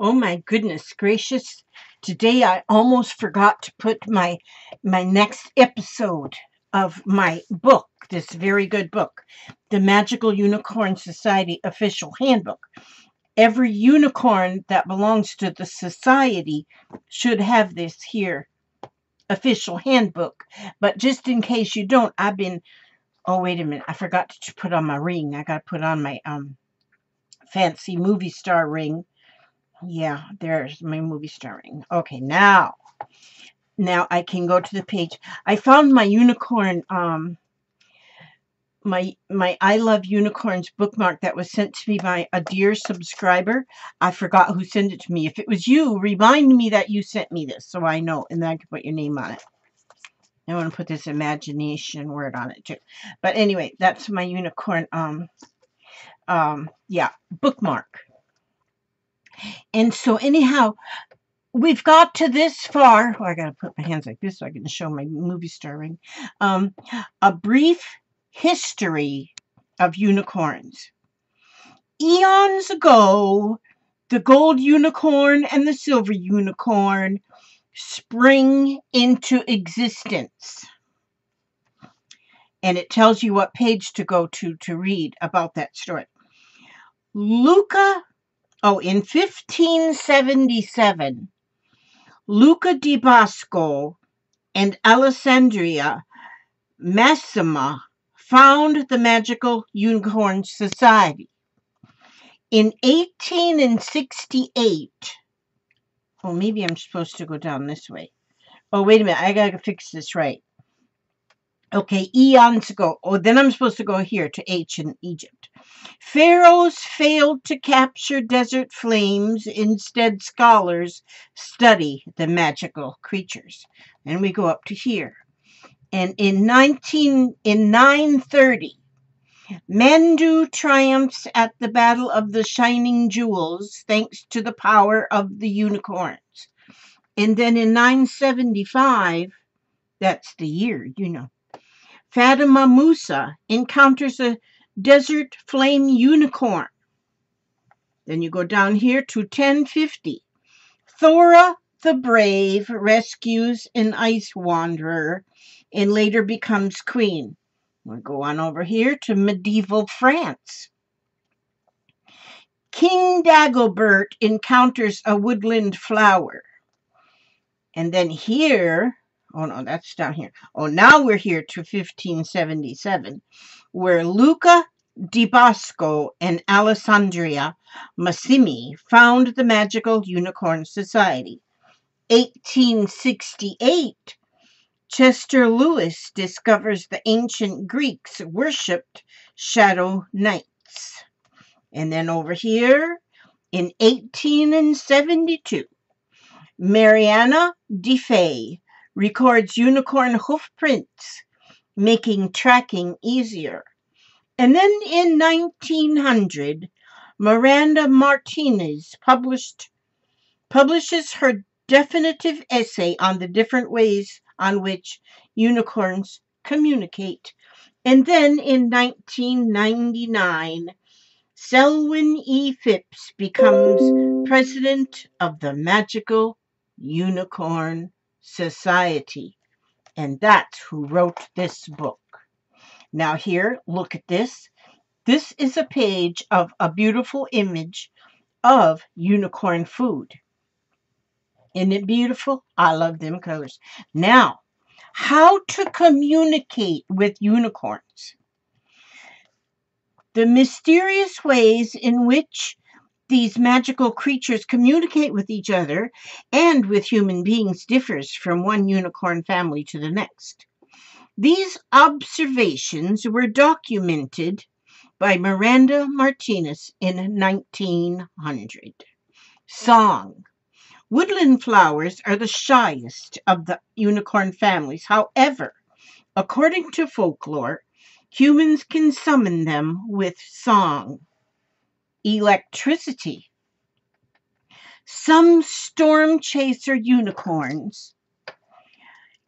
Oh my goodness gracious. Today I almost forgot to put my next episode of my book, this very good book, The Magical Unicorn Society Official Handbook. Every unicorn that belongs to the society should have this here official handbook. But just in case you don't, oh wait a minute, I forgot to put on my ring. I got to put on my fancy movie star ring. Yeah, there's my movie star ring. Okay, now I can go to the page. I found my unicorn, my I Love Unicorns bookmark that was sent to me by a dear subscriber. I forgot who sent it to me. If it was you, remind me that you sent me this so I know, and then I can put your name on it. I want to put this imagination word on it too. But anyway, that's my unicorn yeah, bookmark. And so anyhow, we've got to this far. Oh, I got to put my hands like this so I can show my movie star ring. A brief history of unicorns. Eons ago, the gold unicorn and the silver unicorn spring into existence. And it tells you what page to go to read about that story. In 1577, Luca di Bosco and Alessandria Massima found the Magical Unicorn Society. In 1868, maybe I'm supposed to go down this way. Oh, wait a minute, I gotta fix this right. Okay, eons ago. Oh, then I'm supposed to go here to H in Egypt. Pharaohs failed to capture desert flames. Instead, scholars study the magical creatures. And we go up to here. And in 930, Mandu triumphs at the Battle of the Shining Jewels thanks to the power of the unicorns. And then in 975, that's the year, Fatima Musa encounters a desert flame unicorn. Then you go down here to 1050. Thora the Brave rescues an ice wanderer and later becomes queen. We'll go on over here to medieval France. King Dagobert encounters a woodland flower. And then here, oh no, that's down here. Oh, now we're here to 1577, where Luca di Bosco and Alessandria Massimi found the Magical Unicorn Society. 1868, Chester Lewis discovers the ancient Greeks worshipped shadow knights. And then over here, in 1872, Mariana DeFay records unicorn hoof prints, making tracking easier. And then in 1900, Miranda Martinez publishes her definitive essay on the different ways on which unicorns communicate. And then in 1999, Selwyn E. Phipps becomes president of the Magical Unicorn Society. And that's who wrote this book. Now here, look at this. This is a page of a beautiful image of unicorn food. Isn't it beautiful? I love them colors. Now, how to communicate with unicorns. The mysterious ways in which these magical creatures communicate with each other and with human beings differs from one unicorn family to the next. These observations were documented by Miranda Martinez in 1900. Song. Woodland flowers are the shyest of the unicorn families. However, according to folklore, humans can summon them with song. Electricity. Some storm chaser unicorns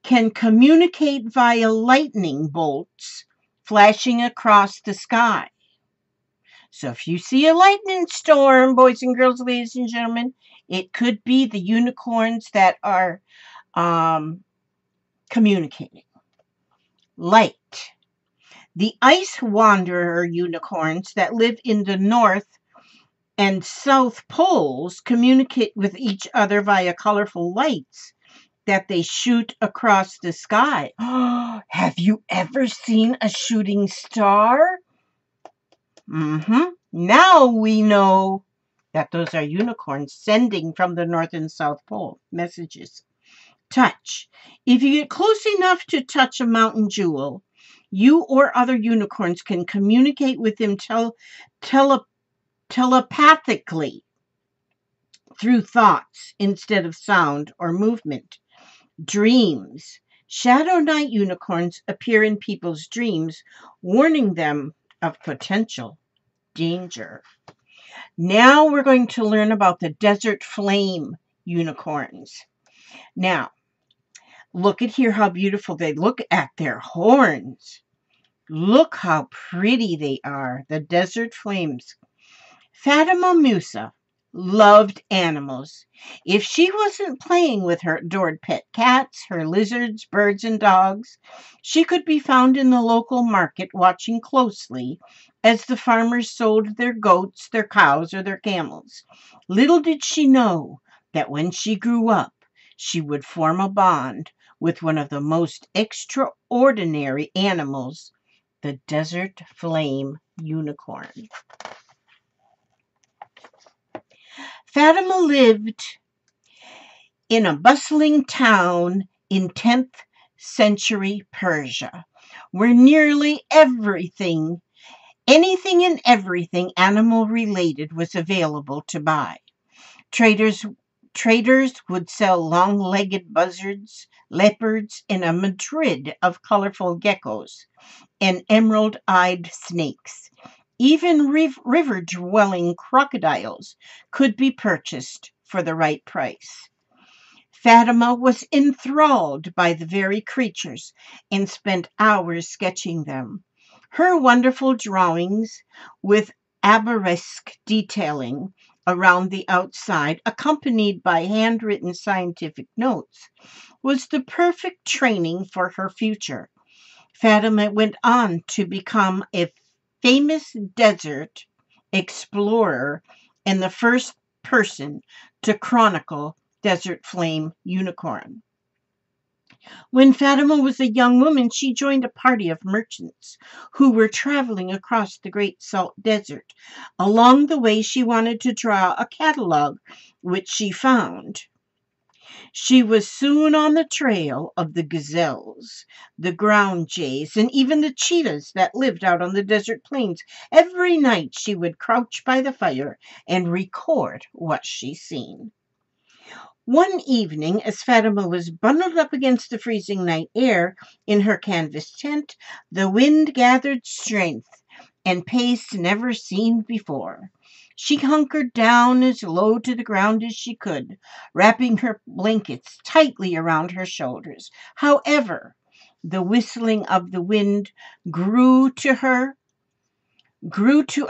can communicate via lightning bolts flashing across the sky. So if you see a lightning storm, boys and girls, ladies and gentlemen, it could be the unicorns that are communicating. Light. The ice wanderer unicorns that live in the north and south poles communicate with each other via colorful lights that they shoot across the sky. Have you ever seen a shooting star? Now we know that those are unicorns sending from the North and South Pole messages. Touch. If you get close enough to touch a mountain jewel, you or other unicorns can communicate with them telepathically through thoughts instead of sound or movement. Dreams. Shadow night unicorns appear in people's dreams, warning them of potential danger. Now we're going to learn about the desert flame unicorns. Now, look at here how beautiful they look at their horns. Look how pretty they are, the desert flames. Fatima Musa loved animals. If she wasn't playing with her adored pet cats, her lizards, birds, and dogs, she could be found in the local market watching closely as the farmers sold their goats, their cows, or their camels. Little did she know that when she grew up, she would form a bond with one of the most extraordinary animals, the desert flame unicorn. Fatima lived in a bustling town in 10th century Persia, where nearly anything and everything animal related was available to buy. Traders would sell long-legged buzzards, leopards, and a madrid of colorful geckos and emerald-eyed snakes. Even river-dwelling crocodiles could be purchased for the right price. Fatima was enthralled by the very creatures and spent hours sketching them. Her wonderful drawings with arabesque detailing around the outside, accompanied by handwritten scientific notes, was the perfect training for her future. Fatima went on to become a famous desert explorer and the first person to chronicle desert flame unicorn. When Fatima was a young woman, she joined a party of merchants who were traveling across the Great Salt Desert. Along the way, she wanted to draw a catalog, which she found. She was soon on the trail of the gazelles, the ground jays, and even the cheetahs that lived out on the desert plains. Every night she would crouch by the fire and record what she seen. One evening, as Fatima was bundled up against the freezing night air in her canvas tent, the wind gathered strength and pace never seen before. She hunkered down as low to the ground as she could, wrapping her blankets tightly around her shoulders. However, the whistling of the wind grew to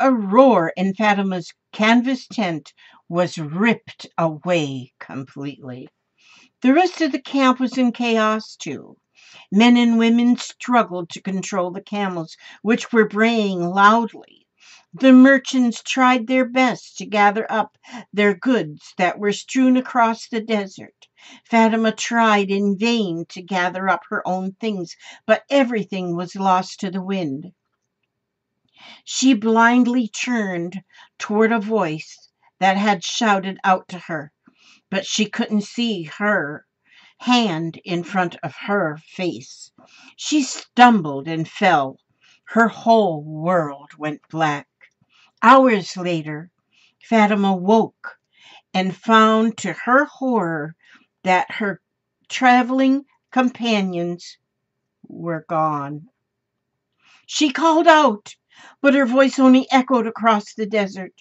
a roar, and Fatima's canvas tent was ripped away completely. The rest of the camp was in chaos too. Men and women struggled to control the camels, which were braying loudly. The merchants tried their best to gather up their goods that were strewn across the desert. Fatima tried in vain to gather up her own things, but everything was lost to the wind. She blindly turned toward a voice that had shouted out to her, but she couldn't see her hand in front of her face. She stumbled and fell. Her whole world went black. Hours later, Fatima woke and found to her horror that her traveling companions were gone. She called out, but her voice only echoed across the desert.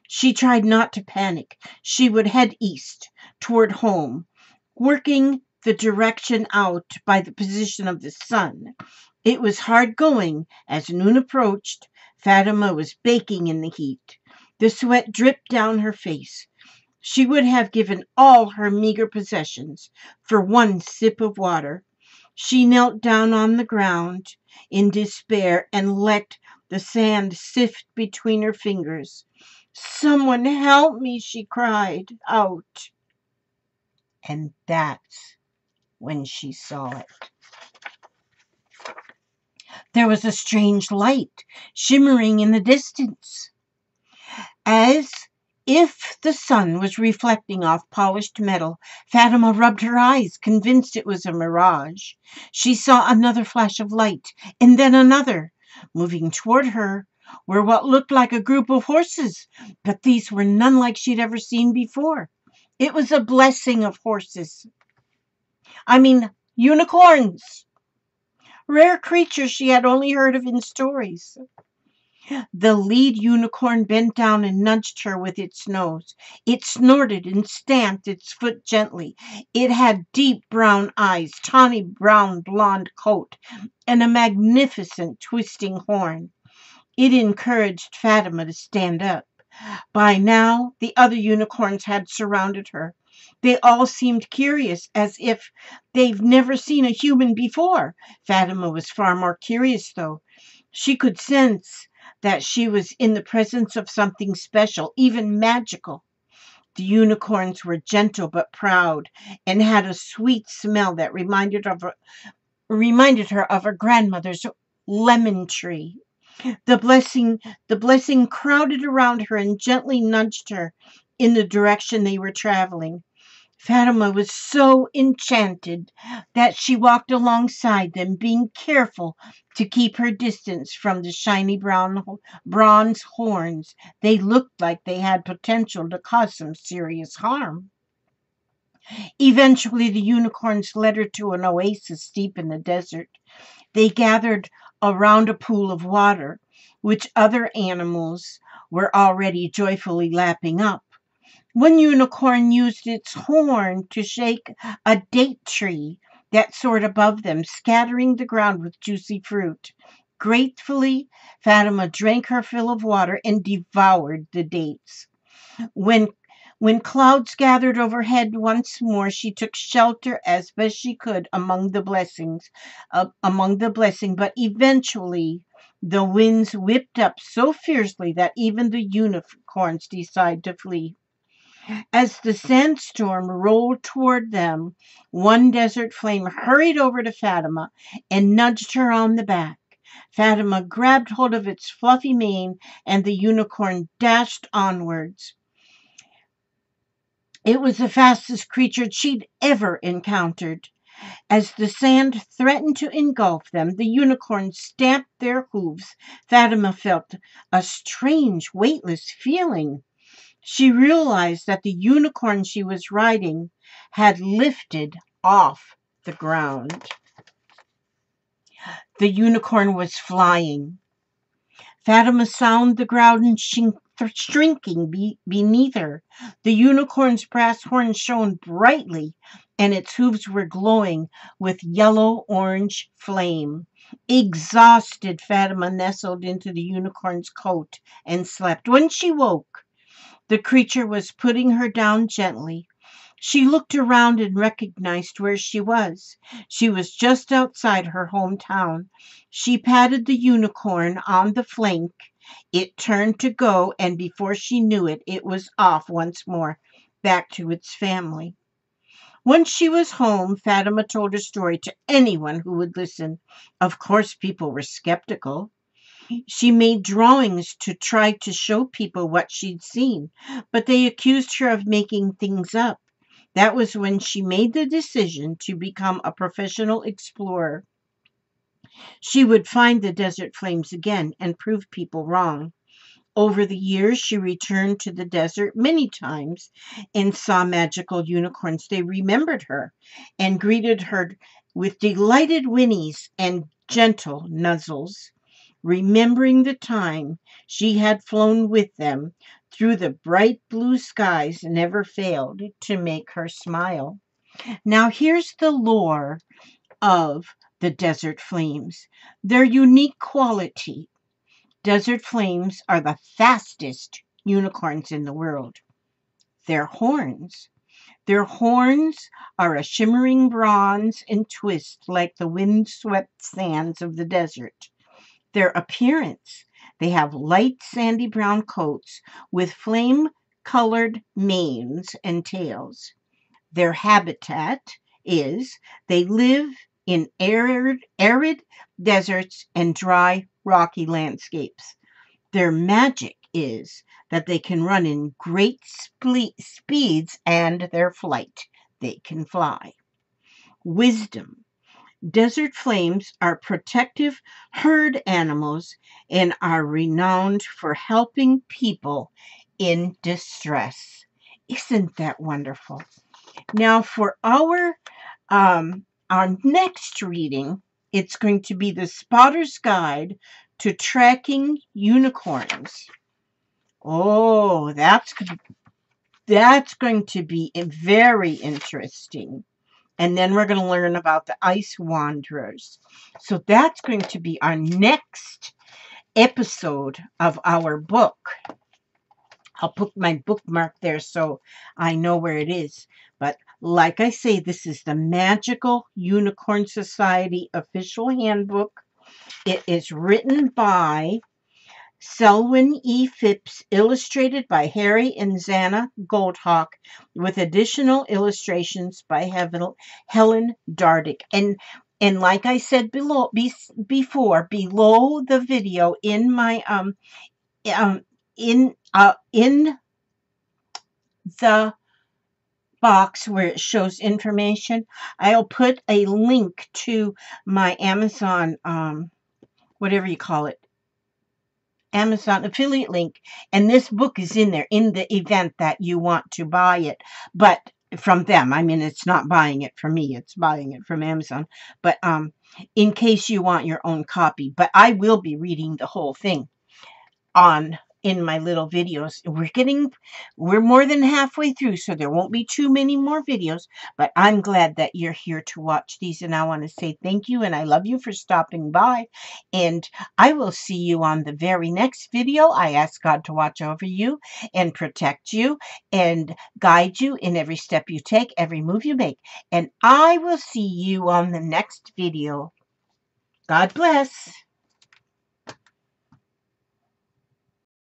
She tried not to panic. She would head east toward home, working the direction out by the position of the sun. It was hard going. As noon approached, Fatima was baking in the heat. The sweat dripped down her face. She would have given all her meager possessions for one sip of water. She knelt down on the ground in despair and let the sand sift between her fingers. Someone help me, she cried out. And that's when she saw it. There was a strange light shimmering in the distance, as if the sun was reflecting off polished metal. Fatima rubbed her eyes, convinced it was a mirage. She saw another flash of light, and then another. Moving toward her were what looked like a group of horses, but these were none like she'd ever seen before. It was a blessing of horses. Unicorns. Rare creatures she had only heard of in stories. The lead unicorn bent down and nudged her with its nose. It snorted and stamped its foot gently. It had deep brown eyes, tawny brown blonde coat, and a magnificent twisting horn. It encouraged Fatima to stand up. By now, the other unicorns had surrounded her. They all seemed curious, as if they've never seen a human before. Fatima was far more curious, though. She could sense that she was in the presence of something special, even magical. The unicorns were gentle but proud and had a sweet smell that reminded her of her grandmother's lemon tree. The blessing crowded around her and gently nudged her in the direction they were traveling. Fatima was so enchanted that she walked alongside them, being careful to keep her distance from the shiny bronze horns. They looked like they had potential to cause some serious harm. Eventually, the unicorns led her to an oasis deep in the desert. They gathered around a pool of water, which other animals were already joyfully lapping up. One unicorn used its horn to shake a date tree that soared above them, scattering the ground with juicy fruit. Gratefully, Fatima drank her fill of water and devoured the dates. When when clouds gathered overhead once more, she took shelter as best she could among the blessing, but eventually the winds whipped up so fiercely that even the unicorns decided to flee. As the sandstorm rolled toward them, one desert flame hurried over to Fatima and nudged her on the back. Fatima grabbed hold of its fluffy mane, and the unicorn dashed onwards. It was the fastest creature she'd ever encountered. As the sand threatened to engulf them, the unicorns stamped their hooves. Fatima felt a strange, weightless feeling. She realized that the unicorn she was riding had lifted off the ground. The unicorn was flying. Fatima sounded the ground and shrinking beneath her. The unicorn's brass horn shone brightly, and its hooves were glowing with yellow-orange flame. Exhausted, Fatima nestled into the unicorn's coat and slept. When she woke, the creature was putting her down gently. She looked around and recognized where she was. She was just outside her hometown. She patted the unicorn on the flank. It turned to go, and before she knew it, it was off once more, back to its family. Once she was home, Fatima told her story to anyone who would listen. Of course, people were skeptical. She made drawings to try to show people what she'd seen, but they accused her of making things up. That was when she made the decision to become a professional explorer. She would find the desert flames again and prove people wrong. Over the years, she returned to the desert many times and saw magical unicorns. They remembered her and greeted her with delighted whinnies and gentle nuzzles, remembering the time she had flown with them through the bright blue skies never failed to make her smile. Now here's the lore of the desert flames. Their unique quality. Desert flames are the fastest unicorns in the world. Their horns. Their horns are a shimmering bronze and twist like the wind-swept sands of the desert. Their appearance. They have light sandy brown coats with flame-colored manes and tails. Their habitat is they live in arid deserts and dry, rocky landscapes. Their magic is that they can run in great speeds and their flight. They can fly. Wisdom. Desert flames are protective herd animals and are renowned for helping people in distress. Isn't that wonderful? Now, for our next reading, it's going to be the Spotter's Guide to Tracking Unicorns. Oh, that's going to be very interesting. And then we're going to learn about the ice wanderers. So that's going to be our next episode of our book. I'll put my bookmark there so I know where it is. But like I say, this is the Magical Unicorn Society official handbook. It is written by Selwyn E. Phipps, illustrated by Harry and Zanna Goldhawk, with additional illustrations by Helen Dardick. And like I said before, below the video in my in the box where it shows information, I'll put a link to my Amazon whatever you call it, Amazon affiliate link, and this book is in there in the event that you want to buy it, but from them. I mean, it's not buying it from me, it's buying it from Amazon, but in case you want your own copy. But I will be reading the whole thing in my little videos. We're more than halfway through, so there won't be too many more videos, but I'm glad that you're here to watch these, and I want to say thank you, and I love you for stopping by, and I will see you on the very next video. I ask God to watch over you and protect you and guide you in every step you take, every move you make, and I will see you on the next video. God bless.